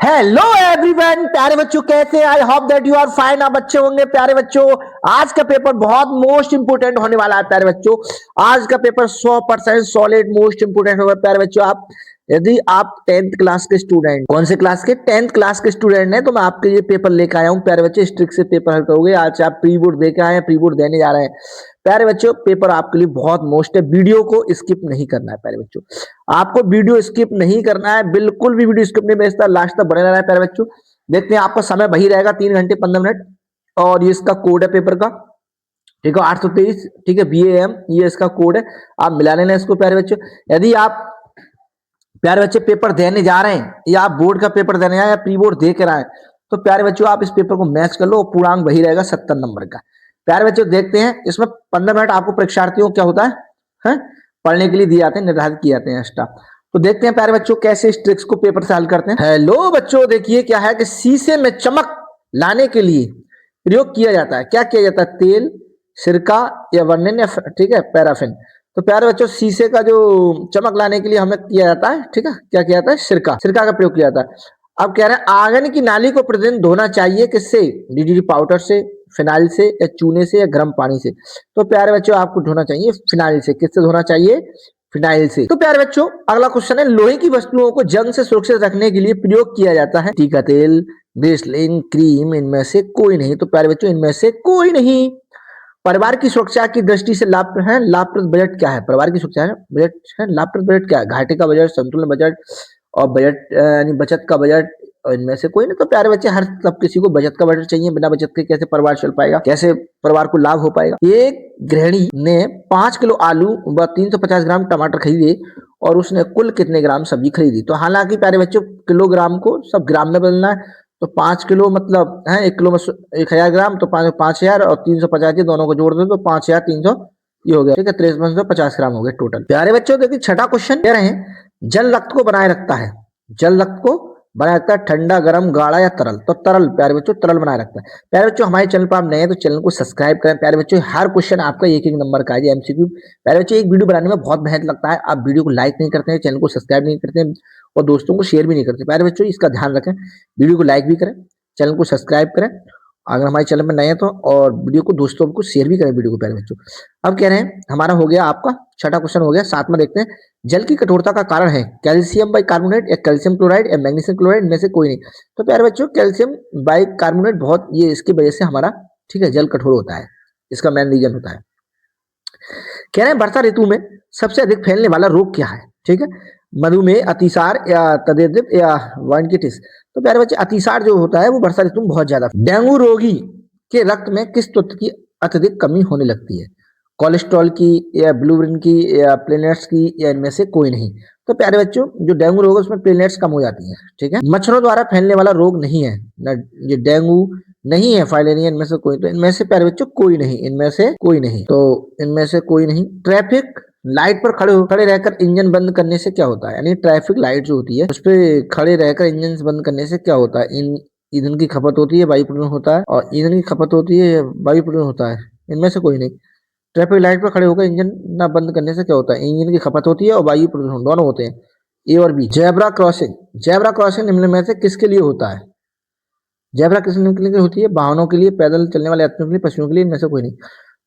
Hello everyone, प्यारे बच्चों कैसे? I hope that you are fine. आप अच्छे होंगे प्यारे बच्चों। आज का पेपर बहुत मोस्ट इंपोर्टेंट होने वाला है प्यारे बच्चों। आज का पेपर 100% सॉलिड मोस्ट इंपोर्टेंट होगा प्यारे बच्चों। आप यदि आप 10th क्लास के स्टूडेंट, कौन से क्लास के? 10th क्लास के स्टूडेंट हैं, तो मैं आपके लिए पेपर लेकर आया हूँ प्यारे बच्चे। स्ट्रिक्ट से पेपर हल करोगे। आज आप प्री बोर्ड दे के आए हैं, प्री बोर्ड देने जा रहे हैं प्यारे बच्चों। पेपर आपके लिए बहुत मोस्ट है। वीडियो को स्किप नहीं करना है प्यारे बच्चों। आपको वीडियो स्किप नहीं करना है, बिल्कुल भी वीडियो स्किप नहीं भेजना, लास्ट तक बने रहना है प्यारे बच्चों। देखते हैं आपका समय वही रहेगा 3 घंटे 15 मिनट। और ये इसका कोड है पेपर का, ठीक है 823, ठीक है BAM, ये इसका कोड है। आप मिला लेना इसको प्यारे बच्चों। यदि आप प्यारे बच्चे पेपर देने जा रहे हैं या आप बोर्ड का पेपर देने आए या प्री बोर्ड दे कर आए, तो प्यारे बच्चों आप इस पेपर को मैच कर लो। पूर्णांक वही रहेगा 70 नंबर का। प्यारे बच्चों देखते हैं, इसमें 15 मिनट आपको परीक्षार्थियों को क्या होता है पढ़ने के लिए दिए जाते हैं, निर्धारित किए जाते हैं एक्स्ट्रा। तो देखते हैं प्यारे बच्चों कैसे इस ट्रिक्स को पेपर से हल करते हैं। हेलो बच्चों, देखिए क्या है कि शीशे में चमक लाने के लिए प्रयोग किया जाता है। क्या किया जाता है? तेल, सिरका या वर्णन या ठीक है पैराफिन। तो प्यारे बच्चों शीशे का जो चमक लाने के लिए हमें किया जाता है, ठीक है क्या किया जाता है? सिरका का प्रयोग किया जाता है। अब कह रहे हैं आंगन की नाली को प्रतिदिन धोना चाहिए किससे? DDT पाउडर से, फिनाइल से या चूने से या गर्म पानी से। तो प्यारे बच्चों आपको धोना चाहिए फिनाइल से। किससे धोना चाहिए? फिनाइल से। तो प्यारे बच्चों अगला क्वेश्चन है, लोहे की वस्तुओं को जंग से सुरक्षित रखने के लिए प्रयोग किया जाता है टीका तेल, ग्लिसरीन, क्रीम, इनमें से कोई नहीं। तो प्यारे बच्चों इनमें से कोई नहीं। परिवार की सुरक्षा की दृष्टि से लाभप्रद बजट क्या है? परिवार की सुरक्षा है बजट है, लाभप्रद बजट क्या है? घाटे का बजट, संतुलन बजट और बजट यानी बचत का बजट। और इनमें से कोई नहीं। तो प्यारे बच्चे हर सब किसी को बचत का बजट चाहिए। बिना बचत के कैसे परिवार चल पाएगा, कैसे परिवार को लाभ हो पाएगा? एक गृहिणी ने 5 किलो आलू व 350 ग्राम टमाटर खरीदे और उसने कुल कितने ग्राम सब्जी खरीदी? तो हालांकि प्यारे बच्चों किलोग्राम को सब ग्राम में बदलना है। तो 5 किलो मतलब है 1 किलो में 1000 ग्राम, तो 5000 और 350 दोनों को जोड़ दो तो 5300 ये हो गया, ठीक है 5350 ग्राम हो गए टोटल। प्यारे बच्चों देखिए छठा क्वेश्चन कह रहे हैं, जल रक्त को बनाए रखता है। जल रक्त को बनाए रखता है ठंडा, गर्म, गाढ़ा या तरल? तो तरल प्यारे बच्चों, तरल बनाए रखता है। प्यारे बच्चों हमारे चैनल पर आप नए हैं तो चैनल को सब्सक्राइब करें। प्यारे बच्चों हर क्वेश्चन आपका एक एक नंबर का है MCQ। प्यारे बच्चों एक वीडियो बनाने में बहुत मेहनत लगता है। आप वीडियो को लाइक नहीं करते हैं, चैनल को सब्सक्राइब नहीं करते हैं और दोस्तों को शेयर भी नहीं करते। प्यारे बच्चों इसका ध्यान रखें, वीडियो को लाइक भी करें, चैनल को सब्सक्राइब करें अगर हमारे चैनल में नए हैं तो, और वीडियो को दोस्तों को शेयर भी करें वीडियो को प्यारे बच्चों। अब कह रहे हैं हमारा हो गया आपका छठा क्वेश्चन हो गया। सातवां देखते हैं, जल की कठोरता का कारण है कैल्शियम बाइकार्बोनेट या कैल्शियम क्लोराइड या मैग्नीशियम क्लोराइड में से कोई नहीं। तो प्यारे बच्चों कैल्शियम बाइकार्बोनेट बहुत ये इसकी वजह से हमारा ठीक है जल कठोर होता है, इसका मेन रीजन होता है। कह रहे हैं वर्षा ऋतु में सबसे अधिक फैलने वाला रोग क्या है? ठीक है मधुमेह, अतिसार या तपेदिक या वाइनकिटिस। तो प्यारे बच्चे अतिसार जो होता है वो वर्षा ऋतु में बहुत ज्यादा। डेंगू रोगी के रक्त में किस तत्व की अत्यधिक कमी होने लगती है? कोलेस्ट्रॉल की या बिलिरुबिन की या प्लेटलेट्स की या इनमें से कोई नहीं। तो प्यारे बच्चों जो डेंगू रोग है उसमें प्लेटलेट्स कम हो जाती है, ठीक है। मच्छरों द्वारा फैलने वाला रोग नहीं है ना, ये डेंगू नहीं है, फाइलेरिया इनमें से कोई। तो इनमें से प्यारे बच्चों कोई नहीं, इनमें से कोई नहीं। तो इनमें से कोई नहीं। ट्रैफिक लाइट पर खड़े रहकर इंजन बंद करने से क्या होता है? यानी ट्रैफिक लाइट जो होती है उस पर खड़े रहकर इंजन बंद करने से क्या होता है? ईंधन की खपत होती है, वायु प्रदूषण होता है। और ईंधन की खपत होती है, वायु प्रदूषण होता है। इनमें से कोई नहीं। ट्रैफिक लाइट पर खड़े होकर इंजन ना बंद करने से क्या होता है? इंजन की खपत होती है और वायु प्रदूषण दोनों होते हैं। ए और बी। जेब्रा क्रॉसिंग निम्न में से किसके लिए होता है? जेब्रा क्रॉसिंग के लिए होती है वाहनों के लिए, पैदल चलने वाले यात्रियों के लिए, पशुओं के लिए, इनमें से कोई नहीं।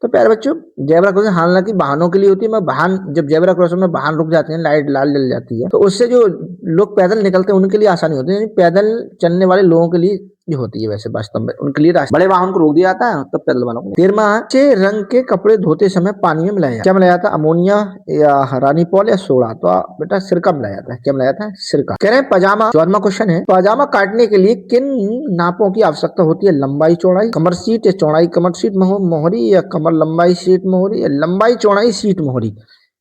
तो प्यारे बच्चों जेब्रा क्रॉसिंग हालांकि वाहनों के लिए होती है, मैं वाहन जब जेब्रा क्रॉसिंग में वाहन रुक जाते हैं, लाइट लाल जल जाती है, तो उससे जो लोग पैदल निकलते हैं उनके लिए आसानी होती है। यानी पैदल चलने वाले लोगों के लिए ये होती है वैसे वास्तव में, उनके लिए बड़े वाहन को रोक दिया जाता है तब पैदल वालों को। 13वां, अच्छे रंग के कपड़े धोते समय पानी में मिलाया क्या मिलाया जाता है? अमोनिया या रानीपॉल या सोडा? तो बेटा सिरका मिलाया जाता है। क्या मिलाया जाता है? सिरका। कह रहे हैं पजामा, 14वां क्वेश्चन है, पजामा काटने के लिए किन नापों की आवश्यकता होती है? लंबाई चौड़ाई कमर सीट या चौड़ाई कमर सीट मोहरी या कमर लंबाई सीट मोहरी या लंबाई चौड़ाई सीट मोहरी?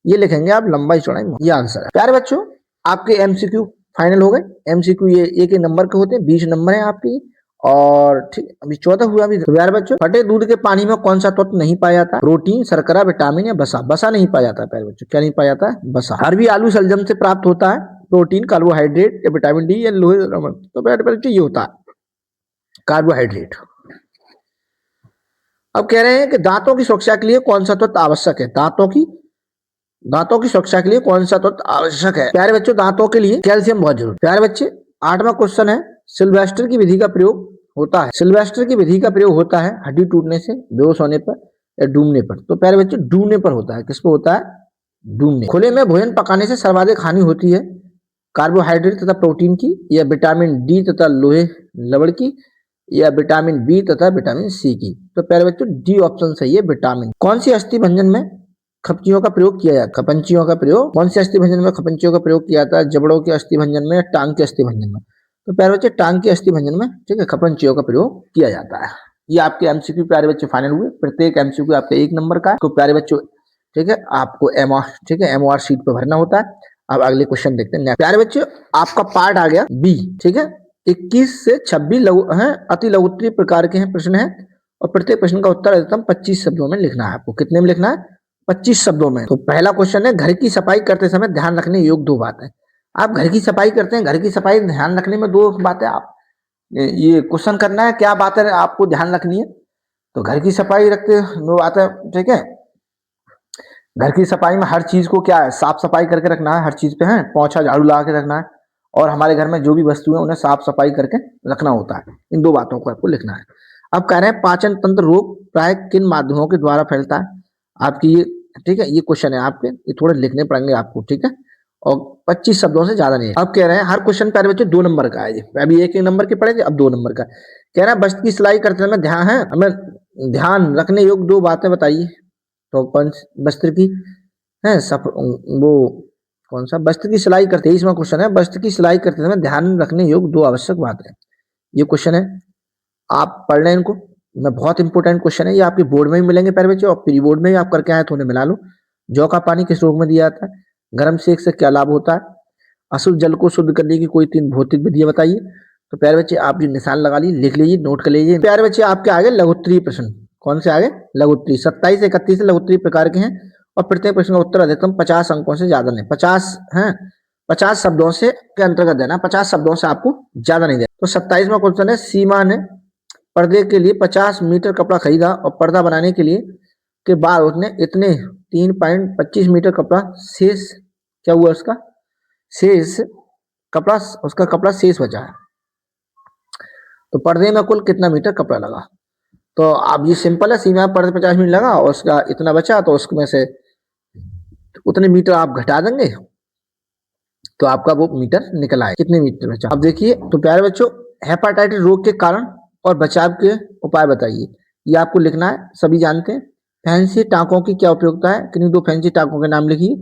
ये लिखेंगे आप लंबाई चौड़ाई मोहरी, ये आंसर है। प्यारे बच्चों आपके MCQ फाइनल हो गए। MCQ ये एक नंबर के होते हैं, 20 नंबर है आपकी। और ठीक अभी 14 हुआ। अभी प्यारे बच्चों फटे दूध के पानी में कौन सा तत्व नहीं पाया जाता? प्रोटीन, शर्करा, विटामिन या बसा? बसा नहीं पाया जाता प्यारे बच्चों। क्या नहीं पाया जाता है? बसा। अरबी आलू शलजम से प्राप्त होता है प्रोटीन, कार्बोहाइड्रेट या विटामिन डी या लोहे रमन? तो प्यारे बच्चों ये होता है कार्बोहाइड्रेट। अब कह रहे हैं कि दांतों की सुरक्षा के लिए कौन सा तत्व आवश्यक है? दांतों की सुरक्षा के लिए कौन सा तत्व आवश्यक है? प्यारे बच्चों दांतों के लिए कैल्शियम बहुत जरूरी। प्यारे बच्चे 8वां क्वेश्चन है, सिल्वेस्टर की विधि का प्रयोग होता है। सिल्वेस्टर की विधि का प्रयोग होता है हड्डी टूटने से, बेहोश होने पर या डूबने पर। तो प्यारे बच्चों डूबने पर होता है। किस पे होता है? डूबने। खुले में भोजन पकाने से सर्वाधिक हानि होती है कार्बोहाइड्रेट तथा प्रोटीन की, या विटामिन डी तथा लोहे लवण की, या विटामिन बी तथा विटामिन सी की। तो प्यारे बच्चों डी ऑप्शन सही है, विटामिन। कौन सी अस्थि भंजन में खपंचियों का प्रयोग किया जाता है? खपंचियों का प्रयोग कौन सी अस्थि भंजन में खपंचियों का प्रयोग किया जाता है? जबड़ों के अस्थि भंजन में या टांग के अस्थि भंजन में? तो प्यारे बच्चे टांग के अस्थि भंजन में, ठीक है, खपंचियों का प्रयोग किया जाता है। ये आपके एमसीक्यू प्यारे बच्चे फाइनल हुए। प्रत्येक एमसीक्यू आपका 1 नंबर का है। तो प्यारे बच्चों, ठीक है, आपको एमआर, ठीक है, एमओआर शीट पे भरना होता है। अब अगले क्वेश्चन देखते हैं। प्यारे बच्चों आपका पार्ट आ गया बी, ठीक है। 21 से 26 लघु हैं, अति लघुत्तरीय प्रकार के हैं प्रश्न है, और प्रत्येक प्रश्न का उत्तर अधिकतम 25 शब्दों में लिखना है आपको। कितने में लिखना है? 25 शब्दों में। तो पहला क्वेश्चन है, घर की सफाई करते समय ध्यान रखने योग्य 2 बातें। आप घर की सफाई करते हैं, घर की सफाई ध्यान रखने में 2 बातें आप ये क्वेश्चन करना है, क्या बातें आपको ध्यान रखनी है। तो घर की सफाई रखते 2 बातें, ठीक है। घर की सफाई में हर चीज को क्या है, साफ सफाई करके रखना है, हर चीज पे है पोंछा झाड़ू लगा के रखना है, और हमारे घर में जो भी वस्तु है उन्हें साफ सफाई करके रखना होता है। इन 2 बातों को आपको लिखना है। अब कह रहे हैं पाचन तंत्र रोग प्राय किन माध्यमों के द्वारा फैलता है? आपकी ये, ठीक है, ये क्वेश्चन है आपके, ये थोड़े लिखने पड़ेंगे आपको, ठीक है, और 25 शब्दों से ज्यादा नहीं। अब कह रहे हैं हर क्वेश्चन प्यारे बच्चे 2 नंबर का है। अभी 1 नंबर के पढ़ेंगे, अब 2 नंबर का। कह रहा है वस्त्र की सिलाई करते समय ध्यान है, हमें ध्यान रखने योग्य 2 बातें बताइए। तो कौन वस्त्र की है वो कौन सा? वस्त्र की सिलाई करते, इसमें क्वेश्चन है वस्त्र की सिलाई करते समय ध्यान रखने योग्य 2 आवश्यक बातें। ये क्वेश्चन है, आप पढ़ लें इनको। मैं बहुत इंपॉर्टेंट क्वेश्चन है ये, आपके बोर्ड में भी मिलेंगे प्यारे बच्चों, और प्री बोर्ड में भी आप करके आए तो उन्हें मिला लो। जौ का पानी किस रोग में दिया जाता है? गर्म सेक से क्या लाभ होता है? अशुद्ध जल को शुद्ध करने की कोई 3 भौतिक विधियां बताइए। तो प्यारे बच्चे आप जो निशान लगा ली, लिख लीजिए, नोट कर लीजिए। प्यारे बच्चे आपके आगे लघुत्तरीय प्रश्न। कौन से आगे? लघुत्तरीय। 27 से 31 लघुत्तरीय प्रकार के हैं, और प्रत्येक प्रश्न का उत्तर अधिकतम 50 अंकों से ज्यादा नहीं। 50 है, 50 शब्दों से के अंतर्गत देना, 50 शब्दों से आपको ज्यादा नहीं देना। तो 27वां क्वेश्चन है, सीमा ने पर्दे के लिए 50 मीटर कपड़ा खरीदा, और पर्दा बनाने के लिए के बाद उसने इतने 3.25 मीटर कपड़ा शेष, क्या हुआ उसका शेष कपड़ा, उसका कपड़ा शेष बचा है। तो पर्दे में कुल कितना मीटर कपड़ा लगा? तो अब ये सिंपल है, सीमा पर्दे 50 मीटर लगा और उसका इतना बचा, तो उसमें से उतने मीटर आप घटा देंगे तो आपका वो मीटर निकल आए। कितने मीटर बचा? अब देखिए, तो प्यारे बच्चों हेपाटाइटिस रोग के कारण और बचाव के उपाय बताइए। ये आपको लिखना है, सभी जानते हैं। फैंसी टाँकों की क्या उपयोगिता है? किन्हीं 2 फैंसी टाँकों के नाम लिखिए।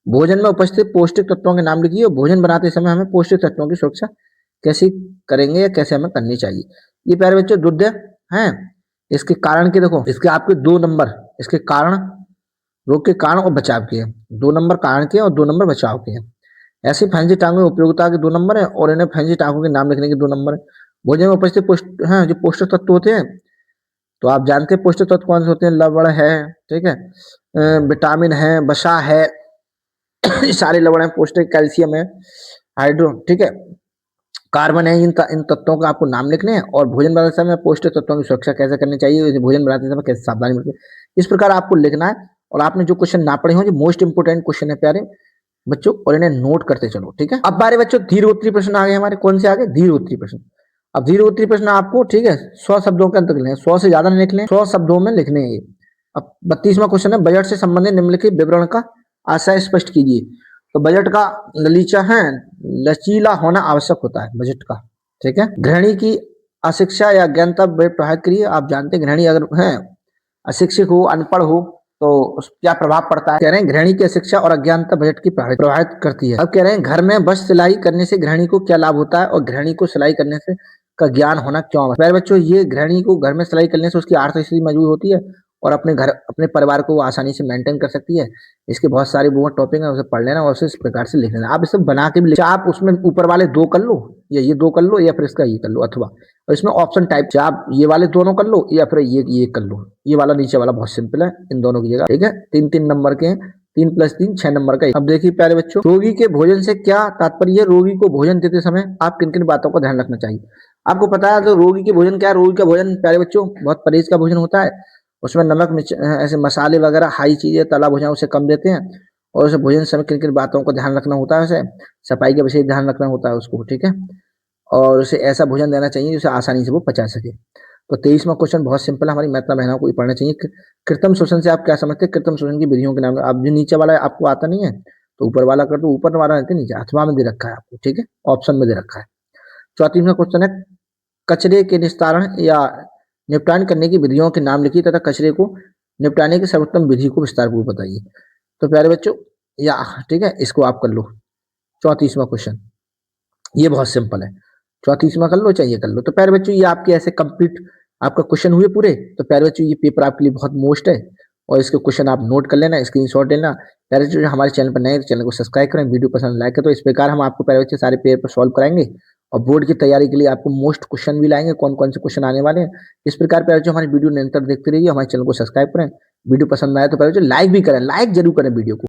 भोजन में उपस्थित पौष्टिक तत्वों के नाम लिखिए, और भोजन बनाते समय हमें पौष्टिक तत्वों की सुरक्षा कैसे करेंगे या कैसे हमें करनी चाहिए। ये प्यारे बच्चों दुग्ध है, इसके कारण के देखो, इसके आपके 2 नंबर, इसके कारण, रोग के कारण और बचाव के हैं। 2 नंबर कारण के और 2 नंबर बचाव के हैं। ऐसी फैंसी टांगों की उपयोगिता के 2 नंबर है, और इन्हें फैंसी टांगों के नाम लिखने के 2 नंबर है। भोजन में उपस्थित जो पौष्टिक तत्व होते हैं, तो आप जानते हैं पौष्टिक तत्व कौन से होते हैं? लवण है, ठीक है, विटामिन है, वसा है, ये सारे लवण है, पौष्टिक कैल्शियम है, हाइड्रो, ठीक है, कार्बन है। इन तत्वों का आपको नाम लिखने हैं, और भोजन बनाते समय पौष्टिक तत्वों की सुरक्षा कैसे करनी चाहिए, भोजन बनाते समय कैसे सावधानी बरतनी, इस प्रकार आपको लिखना है। और आपने जो क्वेश्चन ना पढ़े हों, मोस्ट इंपोर्टेंट क्वेश्चन है प्यारे बच्चों, और इन्हें नोट करते चलो, ठीक है। अब बारे बच्चों दीर्घोत्तरीय प्रश्न आ गए हमारे। कौन से आ गए? दीर्घोत्तरीय प्रश्न। अब दीर्घोत्तरीय प्रश्न आपको, ठीक है, 100 शब्दों के अंदर लिखने हैं, 100 से ज्यादा नहीं लिखने, 100 शब्दों में लिखने हैं। अब 32वां क्वेश्चन है, बजट से संबंधित निम्नलिखित विवरण का आशय स्पष्ट कीजिए। तो बजट का लचीला होना आवश्यक होता है बजट का, ठीक है। गृहिणी की अशिक्षा या अज्ञानता प्रभावित करिए। आप जानते हैं गृहिणी अगर है अशिक्षित हो, अनपढ़ हो, तो उस क्या प्रभाव पड़ता है? कह रहे हैं गृहिणी की शिक्षा और अज्ञानता बजट की प्रभावित करती है। अब कह रहे हैं घर में बस सिलाई करने से गृहिणी को क्या लाभ होता है, और गृहिणी को सिलाई करने से का ज्ञान होना क्यों है? बच्चों ये गृहिणी को घर में सिलाई करने से उसकी आर्थिक स्थिति मजबूत होती है, और अपने परिवार को वो आसानी से मेंटेन कर सकती है। इसके बहुत सारे वो टॉपिक है, उसे पढ़ लेना और उसे इस प्रकार से लिख लेना। आप इसे बना के भी आप उसमें ऊपर वाले 2 कर लो, या ये 2 कर लो, या फिर इसका ये कर लो, अथवा और इसमें ऑप्शन टाइप से आप ये वाले दोनों कर लो, या फिर ये कर लो। ये वाला नीचे वाला बहुत सिंपल है, इन दोनों की जगह, ठीक है। 3-3 नंबर के हैं, 3 + 3 6 नंबर का। अब देखिए प्यारे बच्चों, रोगी के भोजन से क्या तात्पर्य है? रोगी को भोजन देते समय आप किन किन बातों का ध्यान रखना चाहिए? आपको पता है तो रोगी के भोजन क्या है? रोगी का भोजन प्यारे बच्चों बहुत परहेज का भोजन होता है। उसमें नमक ऐसे मसाले वगैरह हाई चीजें तला भोजन उसे कम देते हैं, और उसे भोजन समय किन किन बातों का ध्यान रखना होता है, उसे सफाई का विशेष ध्यान रखना होता है उसको, ठीक है। और उसे ऐसा भोजन देना चाहिए जिसे आसानी से वो पचा सके। तो 23वां क्वेश्चन बहुत सिंपल है, हमारी माता बहनों को ये पढ़ना चाहिए। कृत्रिम शोषण से आप क्या समझते हैं? कृत्रिम शोषण की विधियों के नाम, अब जो नीचे वाला आपको आता नहीं है तो ऊपर वाला कर दो, ऊपर वाला रहते नीचे अथवा में दे रखा है आपको, ठीक है, ऑप्शन में दे रखा है। 34वां क्वेश्चन है, कचरे के निस्तारण या निपटान करने की विधियों के नाम लिखिए तथा कचरे को निपटाने की सर्वोत्तम विधि को विस्तारपूर्वक बताइए। तो प्यारे बच्चों या ठीक है, इसको आप कर लो। 34वां क्वेश्चन ये बहुत सिंपल है, 34वां कर लो, चाहिए कर लो। तो प्यारे बच्चों ये आपके ऐसे कंप्लीट आपका क्वेश्चन हुए पूरे। तो प्यारे बच्चों ये पेपर आपके लिए बहुत मोस्ट है और इसके क्वेश्चन आप नोट कर लेना, स्क्रीनशॉट लेना। प्यारे बच्चों हमारे चैनल पर नए हैं तो चैनल को सब्सक्राइब करें, वीडियो पसंद लाइक करें। तो इस प्रकार हम आपको प्यारे बच्चे सारे पेपर सॉल्व कराएंगे और बोर्ड की तैयारी के लिए आपको मोस्ट क्वेश्चन भी लाएंगे, कौन कौन से क्वेश्चन आने वाले हैं। इस प्रकार प्यारे बच्चों हमारी वीडियो निरंतर देखते रहिए, हमारे चैनल को सब्सक्राइब करें। वीडियो पसंद आए तो प्यारे बच्चों लाइक भी करें, लाइक जरूर करें वीडियो को।